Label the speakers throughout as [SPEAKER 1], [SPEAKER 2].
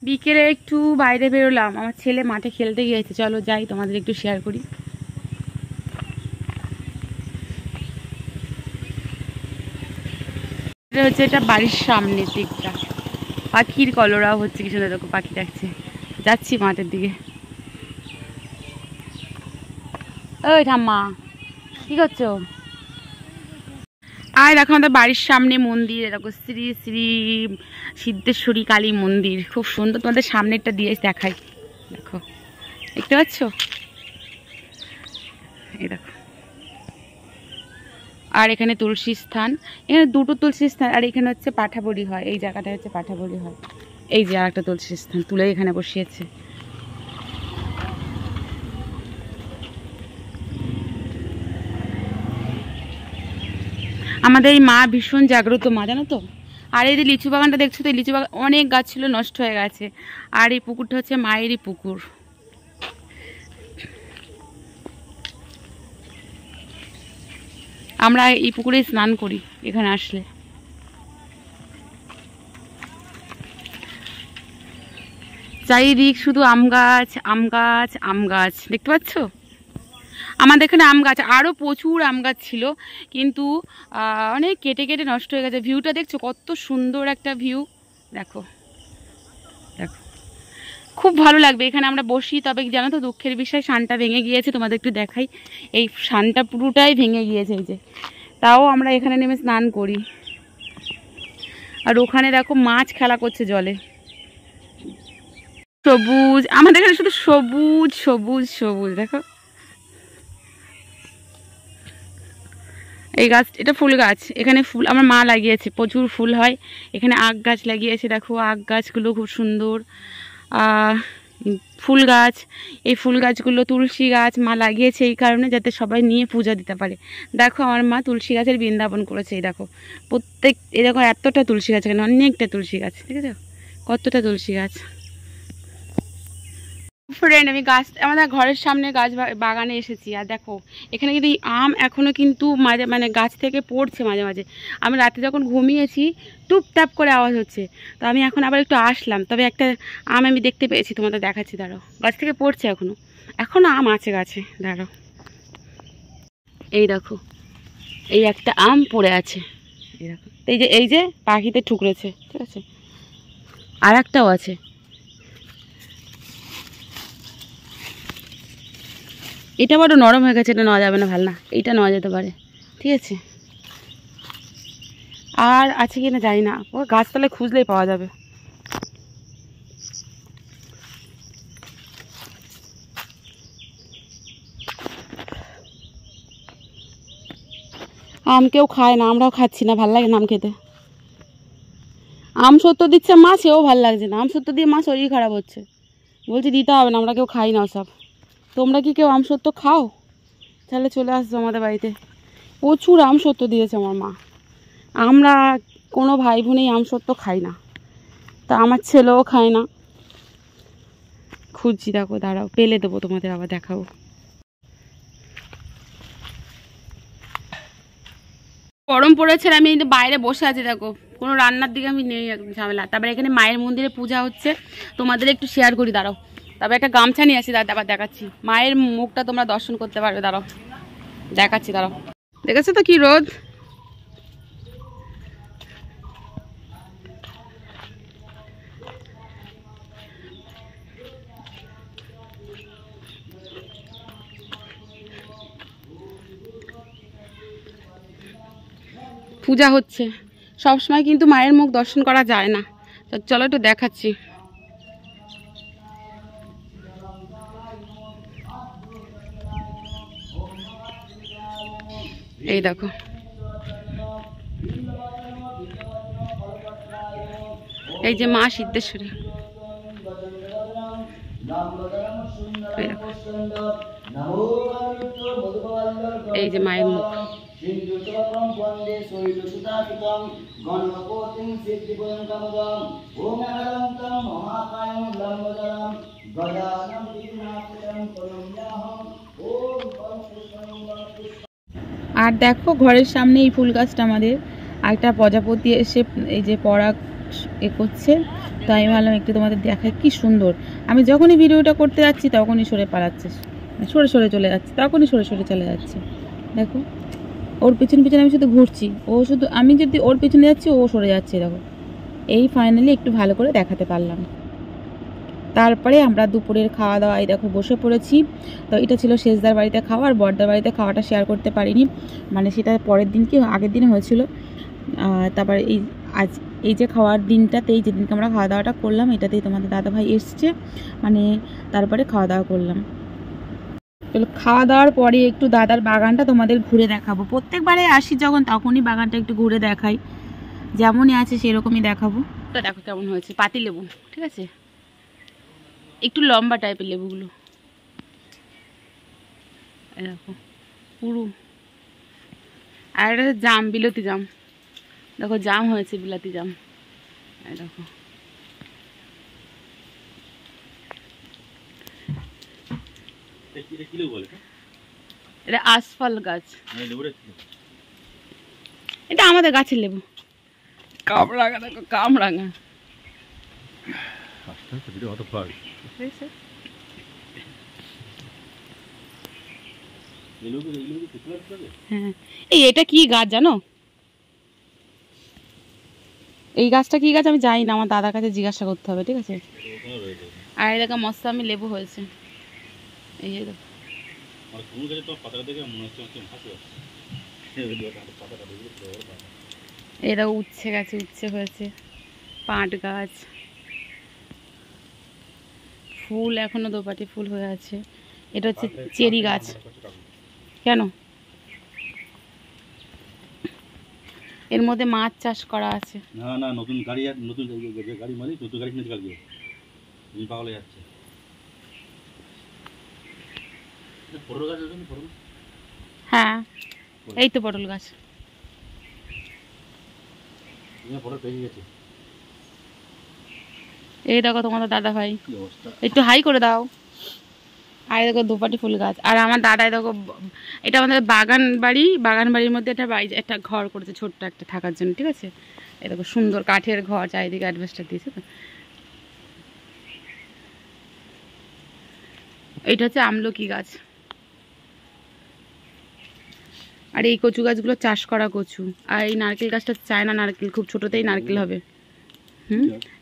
[SPEAKER 1] বিকেলে একটু বাইরে বেরোলাম, আমার ছেলে মাঠে খেলতে গিয়েছে, চলো যাই তোমাদের একটু শেয়ার করি। এটা হচ্ছে এটা বাড়ির সামনের দিকটা, পাখির কলরাও হচ্ছে, কিছু না দেখো পাখি ডাকছে। যাচ্ছি মাঠের দিকে। ওই ঠাম্মা কি করছো? আর দেখো আমাদের বাড়ির সামনে মন্দির, দেখো শ্রী শ্রী সিদ্ধেশ্বরী কালী মন্দির, খুব সুন্দর। তোমাদের সামনেরটা দিয়ে দেখাই, দেখো দেখতে পাচ্ছ? এই দেখো। আর এখানে তুলসী স্থান, এখানে দুটো তুলসী স্থান, আর এখানে হচ্ছে পাঠাবলি হয়, এই জায়গাটা হচ্ছে পাঠাবলি হয়। এই যে আর একটা তুলসী স্থান তুলে এখানে বসিয়েছে। আমাদের এই মা ভীষণ জাগ্রত মা, জানো তো। আর এই যে লিচু বাগানটা দেখছো তো, এই লিচু বাগান অনেক গাছ ছিল, নষ্ট হয়ে গেছে। আর এই পুকুরটা হচ্ছে মায়েরই পুকুর। আমরা এই পুকুরে স্নান করি এখানে আসলে। চারিদিক শুধু আম গাছ, আম গাছ, আম গাছ, দেখতে পাচ্ছ? আমাদের এখানে আম গাছ, আরও প্রচুর আম গাছ ছিল, কিন্তু অনেক কেটে কেটে নষ্ট হয়ে গেছে। ভিউটা দেখছো কত সুন্দর একটা ভিউ, দেখো দেখো, খুব ভালো লাগবে এখানে আমরা বসি। তবে জানো তো দুঃখের বিষয়, সানটা ভেঙে গিয়েছে, তোমাদের একটু দেখাই। এই সানটা পুরোটাই ভেঙে গিয়েছে, এই যে। তাও আমরা এখানে নেমে স্নান করি। আর ওখানে দেখো মাছ খেলা করছে জলে, সবুজ। আমাদের এখানে শুধু সবুজ সবুজ সবুজ, দেখো। এই গাছ, এটা ফুল গাছ, এখানে ফুল আমার মা লাগিয়েছে, প্রচুর ফুল হয় এখানে। আখ গাছ লাগিয়েছে, দেখো আখ গাছগুলো খুব সুন্দর। ফুল গাছ, এই ফুল গাছগুলো তুলসী গাছ মা লাগিয়েছে এই কারণে, যাতে সবাই নিয়ে পূজা দিতে পারে। দেখো আমার মা তুলসী গাছের বৃন্দাবন করেছে, এই দেখো প্রত্যেক, এই দেখো এতটা তুলসী গাছ, এখানে অনেকটা তুলসী গাছ, ঠিক আছে, কতটা তুলসী গাছ। ফ্রেন্ড, আমি গাছ, আমাদের ঘরের সামনে গাছ বাগানে এসেছি। আর দেখো এখানে কিন্তু আম এখনও কিন্তু মাঝে মানে গাছ থেকে পড়ছে মাঝে মাঝে। আমি রাতে যখন ঘুমিয়েছি টুপটাপ করে আওয়াজ হচ্ছে, তো আমি এখন আবার একটু আসলাম। তবে একটা আম আমি দেখতে পেয়েছি, তোমাদের দেখাচ্ছি, দাঁড়াও। গাছ থেকে পড়ছে এখনও আম আছে গাছে, দাঁড়াও। এই দেখো, এই একটা আম পড়ে আছে, এই দেখো। এই যে পাখিতে ঠুকরেছে, ঠিক আছে, আর একটাও আছে। এটা বড় নরম হয়ে গেছে, এটা নেওয়া যাবে না, ভালো না, এইটা নেওয়া যেতে পারে, ঠিক আছে। আর আছে কি না জানি না, ও গাছতলায় খুঁজলেই পাওয়া যাবে। আম কেউ খায় না, আমরাও খাচ্ছি না, ভাল লাগে না আম খেতে। আম সত্য দিচ্ছে মা, সেও ভাল লাগছে না। আম সত্য দিয়ে মা শরীর খারাপ হচ্ছে, বলছি দিতে হবে না, আমরা কেউ খাই না সব। তোমরা কি কেউ আম সত্য খাও? তাহলে চলে আসছো আমাদের বাড়িতে, প্রচুর আম সত্য দিয়েছে আমার মা। আমরা কোনো ভাই বোনেই আম সত্য খাই না, তা আমার ছেলেও খায় না। খুঁজছি, দেখো দাঁড়াও, পেলে দেবো তোমাদের, আবার দেখাবো। গরম পড়েছে, আমি বাইরে বসে আছি, দেখো কোনো রান্নার দিকে আমি নেই, একদম ঝামেলা। তারপরে এখানে মায়ের মন্দিরে পূজা হচ্ছে, তোমাদের একটু শেয়ার করি, দাঁড়াও। তারপরে একটা গামছা নিয়ে আসি, আবার দেখাচ্ছি। মায়ের মুখটা তোমরা দর্শন করতে পারবে, দাঁড়াও দেখাচ্ছি, দাঁড়াও। দেখেছো তো কি রোদ। পূজা হচ্ছে, সবসময় কিন্তু মায়ের মুখ দর্শন করা যায় না, চলো একটু দেখাচ্ছি। এই দেখো, এই যে মা সিদ্ধেশ্বরী, এই যে মায়ের মুখ। আর দেখো ঘরের সামনে এই ফুল গাছটা আমাদের, একটা প্রজাপতি এসে এই যে পরাগ করছে, তো আমি ভাবলাম একটু তোমাদের দেখাই কি সুন্দর। আমি যখনই ভিডিওটা করতে যাচ্ছি তখনই সরে পালাচ্ছে, সরে সরে চলে যাচ্ছে, তখনই সরে সরে চলে যাচ্ছে। দেখো ওর পিছন পিছনে আমি শুধু ঘুরছি, ও শুধু, আমি যদি ওর পিছনে যাচ্ছি ও সরে যাচ্ছে। দেখো এই ফাইনালি একটু ভালো করে দেখাতে পারলাম। তারপরে আমরা দুপুরের খাওয়া দাওয়ায় দেখো বসে পড়েছি। তো এটা ছিল শেষদার বাড়িতে খাওয়া, আর বড়দার বাড়িতে খাওয়াটা শেয়ার করতে পারিনি, মানে সেটা পরের দিন কি আগের দিনে হয়েছিল। তারপরে আজ এই যে খাওয়ার দিনটাতেই, যেদিনকে আমরা খাওয়া দাওয়াটা করলাম, এটাতেই তোমাদের দাদাভাই এসছে, মানে তারপরে খাওয়া দাওয়া করলাম। চলো খাওয়া দাওয়ার পরে একটু দাদার বাগানটা তোমাদের ঘুরে দেখাবো। প্রত্যেকবারে আসি যখন তখনই বাগানটা একটু ঘুরে দেখাই, যেমনই আছে সেরকমই দেখাবো। তো দেখো কেমন হয়েছে, পাতি লেবু, ঠিক আছে, একটু লম্বা টাইপের লেবুগুলো, দেখো পুরো। আর এটা জাম, বিলাতি জাম, দেখো জাম হয়েছে, বিলাতি জাম, দেখো। এটা আশফল গাছ, এটা আমাদের গাছের লেবু। কামরাঙা দেখো, কামরাঙা। হ্যাঁ, এটা কি গাছ জানো? এই গাছটা কি গাছ আমি জানি না, আমার দাদার কাছে জিজ্ঞাসা করতে হবে, ঠিক আছে। আর এই দেখো মৌসামি লেবু হয়েছে, এই দেখো। এই দেখো উচ্ছে গাছে উচ্ছে হয়েছে, পাট গাছ, ফুল এখনো দোপাটি ফুল হয়ে আছে। এটা হচ্ছে চেরি গাছ। কেন? এর মধ্যে মাছ চাষ করা আছে।
[SPEAKER 2] না না, নতুন গাড়ি, নতুন গাড়ি মালিক নতুন গাড়ি কিনেছে কালকে, তুমি পাগল হয়ে যাচ্ছে। পটল গাছ আছে, পটল?
[SPEAKER 1] হ্যাঁ এই তো পটল গাছ।
[SPEAKER 2] পটল পেকে গেছে।
[SPEAKER 1] এই দেখো তোমাদের দাদা ভাই, একটু হাই করে দাও। আর দেখো দোপাটি ফুল গাছ। আর আমার দাদাই দেখো, এটা আমাদের বাগান বাড়ির মধ্যে একটা ঘর করেছে ছোট্ট একটা থাকার জন্য, ঠিক আছে। এই দেখো সুন্দর কাঠের ঘর, চারিদিকে অ্যাডভেস্টার দিয়েছে। তো এইটা হচ্ছে আমলকি গাছ। আর এই কচু গাছগুলো চাষ করা কচু। আর এই নারকেল গাছটা চায়না নারকেল, খুব ছোটতেই নারকেল হবে।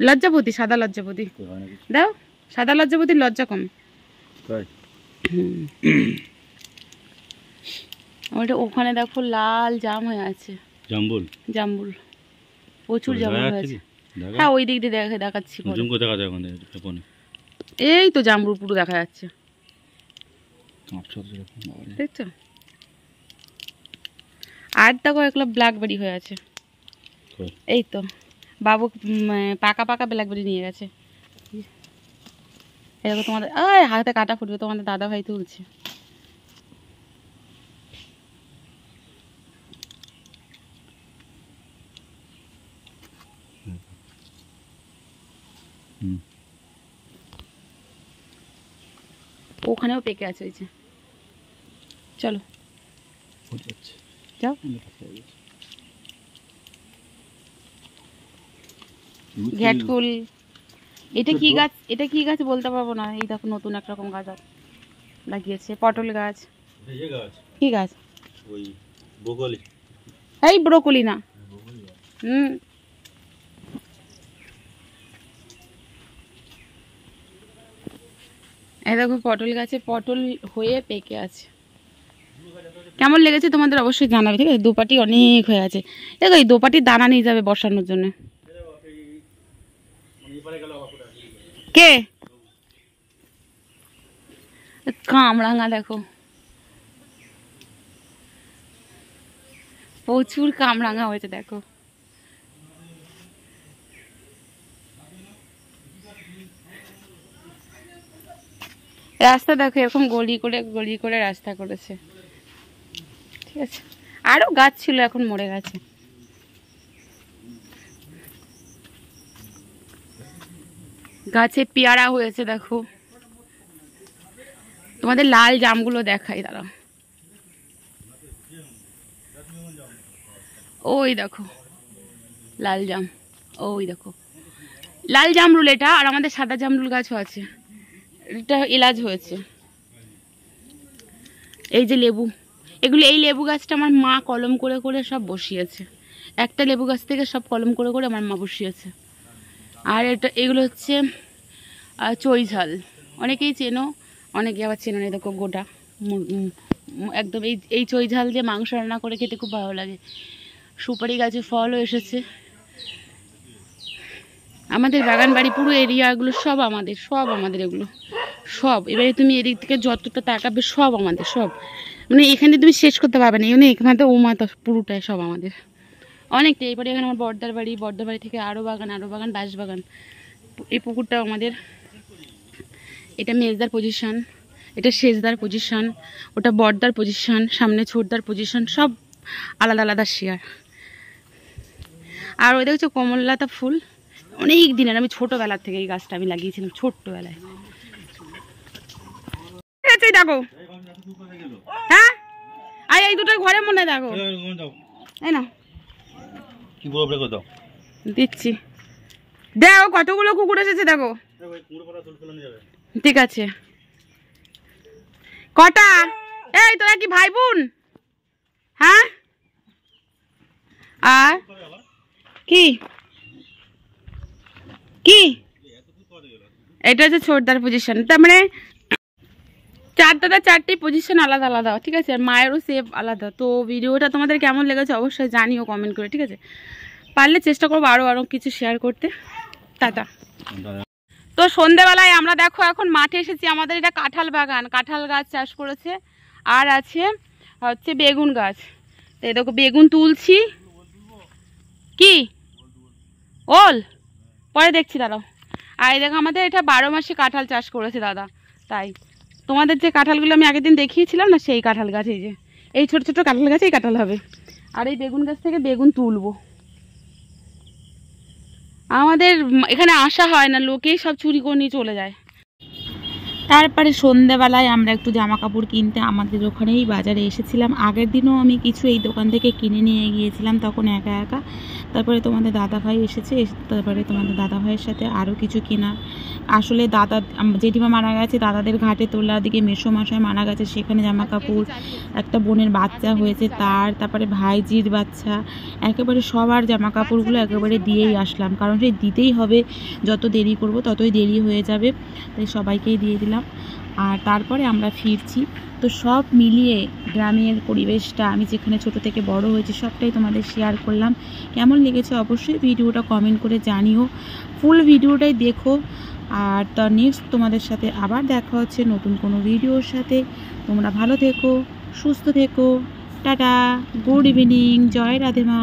[SPEAKER 1] লজ্জাপতি, সাদা লজ্জাপতি দাও, সাদা লজ্জাপতির লজ্জা কম। ওটা ওখানে দেখো লাল জাম হয়ে আছে, জাম্বুল, জাম্বুল, প্রচুর জাম্বুল হয়েছে। হ্যাঁ ওই দিক দিয়ে দেখাচ্ছি, এই তো জাম্বুল পুরো দেখা যাচ্ছে, দেখছো। আর দেখো একলা ব্ল্যাকবেরি হয়ে আছে, এই তো বাবু পাকা পাকা ব্ল্যাকবেরি নিয়ে গেছে। এরকম তোমাদের হাতে কাটা ফুটবে, তোমাদের দাদা ভাই তুলছে। ওখানেও পেকে আছে, ওই যে। চলো যাও। ঘ্যাটকুল, এটা কি গাছ, এটা কি গাছ বলতে পারবো না। এই দেখো নতুন একরকম গাছ লাগিয়েছে, পটল গাছ। কি গাছ? এই ব্রোকলি না। এই দেখো পটল গাছে পটল হয়ে পেকে আছে। কেমন লেগেছে তোমাদের অবশ্যই জানাবে, ঠিক আছে। দোপাটি অনেক হয়ে আছে। দেখো এই দোপাটির দানা নিয়ে যাবে বসানোর জন্য। কে? কামরাঙা দেখো, প্রচুর কামরাঙা হয়েছে দেখো। রাস্তা দেখো এরকম গলি করে রাস্তা করেছে, ঠিক আছে। আরো গাছ ছিল, এখন মরে গেছে। গাছে পেয়ারা হয়েছে দেখো। তোমাদের লাল জামগুলো দেখাই, দাঁড়াও। ওই দেখো লাল জাম, ওই দেখো। লাল জামরুল এটা, আর আমাদের সাদা জামরুল গাছও আছে, এটা এলাচ হয়েছে। এই যে লেবু, এগুলো, এই লেবু গাছটা আমার মা কলম করে করে সব বসিয়েছে, একটা লেবু গাছ থেকে সব কলম করে করে আমার মা বসিয়েছে। আর এটা, এগুলো হচ্ছে চৈঝাল, অনেকেই চেনো, অনেকে আবার চেনো না। দেখো গোটা একদম এই চৈঝাল দিয়ে মাংস রান্না করে খেতে খুব ভালো লাগে। সুপারি গাছে ফলও এসেছে। আমাদের বাগান বাড়ি পুরো এরিয়াগুলো সব আমাদের এগুলো সব। এবারে তুমি এদিক থেকে যতটা তাকাবে সব আমাদের, সব মানে এখানে তুমি শেষ করতে পারবে না, এখানে এখানে তো ও মাথা পুরোটাই সব আমাদের, অনেকটা। এবারে এখানে আমার বর্দার বাড়ি থেকে আরও বাগান বাঁশবাগান। এই পুকুরটা আমাদের, এটা মেজদার পজিশন, এটা সেজদার পজিশন, ওটা বর্দার পজিশন, সামনে ছোটদার পজিশন, সব আলাদা আলাদা শেয়ার। আর ওই দেখছো কমললতা ফুল, অনেক দিনের, আমি ছোটবেলার থেকে এই গাছটা আমি লাগিয়েছিলাম ছোট্টবেলায়। দেখো হ্যাঁ, আর এই দুটো ঘরে মনে দেখো, তাই না? দিচ্ছি, দেখো কতগুলো কুকুর এসেছে দেখো। ঠিক আছে, কটা? এই তোরা কি ভাই বোন? হ্যাঁ, আর কি কি এটা হচ্ছে ছোটদার পজিশন, তার মানে চারটি পজিশন আলাদা আলাদা, ঠিক আছে? আর মায়েরও সেভ আলাদা। তো ভিডিওটা তোমাদের কেমন লেগেছে অবশ্যই জানিও কমেন্ট করে, ঠিক আছে? পারলে চেষ্টা করবো আরও কিছু শেয়ার করতে। টাটা। তো সন্ধেবেলায় আমরা দেখো এখন মাঠে এসেছি, আমাদের এটা কাঁঠাল বাগান, কাঁঠাল গাছ চাষ করেছে, আর আছে হচ্ছে বেগুন গাছ। তো এই দেখো বেগুন তুলছি। কি ওল পরে দেখছি দাঁড়াও। আর এই দেখো আমাদের এটা 12 মাসে কাঁঠাল চাষ করেছে দাদা। তাই তোমাদের যে কাঁঠালগুলো আমি আগের দিন দেখিয়েছিলাম না, সেই কাঁঠাল গাছ, এই যে এই ছোট ছোট কাঁঠাল গাছেই কাঁঠাল হবে। আর এই বেগুন গাছ থেকে বেগুন তুলবো। আমাদের এখানে আসা হয় না, লোকেই সব চুরি করে নিয়ে চলে যায়। তারপরে সন্ধ্যাবেলায় আমরা একটু জামা কাপড় কিনতে আমাদের ওখানেই বাজারে এসেছিলাম। আগের দিনও আমি কিছু এই দোকান থেকে কিনে নিয়ে গিয়েছিলাম, তখন একা একা। তারপরে তোমাদের দাদাভাই এসেছে, তারপরে তোমাদের দাদাভাইয়ের সাথে আরও কিছু কেনা। আসলে দাদা জেঠিমা মারা গেছে, দাদাদের ঘাটে তোলার দিকে মেসোমশাই মারা গেছে, সেখানে জামা কাপড়, একটা বোনের বাচ্চা হয়েছে তারপরে ভাইজির বাচ্চা, একেবারে সবার জামা কাপড়গুলো একেবারে দিয়েই আসলাম, কারণ সেই দিতেই হবে, যত দেরি করব ততই দেরি হয়ে যাবে, তাই সবাইকেই দিয়ে দিলাম। আর তারপরে আমরা ফিরছি। তো সব মিলিয়ে গ্রামের পরিবেশটা, আমি যেখানে ছোট থেকে বড় হয়েছি, সবটাই তোমাদের শেয়ার করলাম। কেমন লেগেছে অবশ্যই ভিডিওটা কমেন্ট করে জানিও, ফুল ভিডিওটাই দেখো। আর তার নেক্সট তোমাদের সাথে আবার দেখা হচ্ছে নতুন কোনো ভিডিওর সাথে। তোমরা ভালো থেকো, সুস্থ থেকো, টাটা, গুড ইভিনিং, জয় রাধে মা।